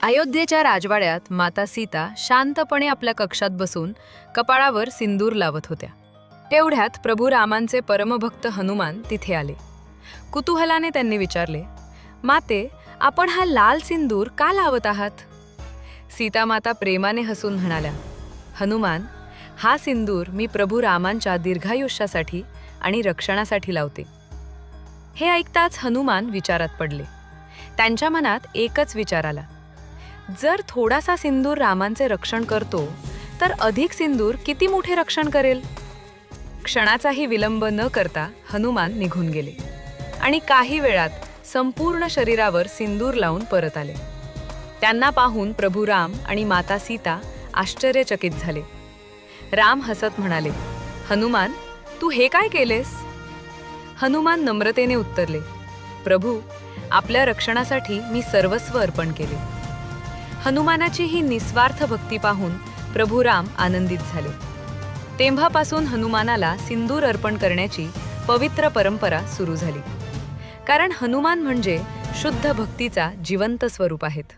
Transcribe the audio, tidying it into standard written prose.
अयोध्येच्या राजवाड्यात माता सीता शांतपणे आपल्या कक्षात बसून कपाळावर सिंदूर लावत होत्या. तेवढ्यात प्रभू रामांचे परमभक्त हनुमान तिथे आले. कुतूहलाने त्यांनी विचारले, माते, आपण हा लाल सिंदूर का लावत आहात? सीता माता प्रेमाने हसून म्हणाल्या, हनुमान, हा सिंदूर मी प्रभू रामांच्या दीर्घायुष्यासाठी आणि रक्षणासाठी लावते. हे ऐकताच हनुमान विचारात पडले. त्यांच्या मनात एकच विचार आला, जर थोडासा सिंदूर रामांचे रक्षण करतो तर अधिक सिंदूर किती मोठे रक्षण करेल. क्षणाचाही विलंब न करता हनुमान निघून गेले आणि काही वेळात संपूर्ण शरीरावर सिंदूर लावून परत आले. त्यांना पाहून प्रभू राम आणि माता सीता आश्चर्यचकित झाले. राम हसत म्हणाले, हनुमान, तू हे काय केलेस? हनुमान नम्रतेने उत्तरले, प्रभू, आपल्या रक्षणासाठी मी सर्वस्व अर्पण केले. हनुमानाची ही निस्वार्थ भक्ती पाहून प्रभू राम आनंदित झाले. तेव्हापासून हनुमानाला सिंदूर अर्पण करण्याची पवित्र परंपरा सुरू झाली. कारण हनुमान म्हणजे शुद्ध भक्तीचा जिवंत स्वरूप आहेत.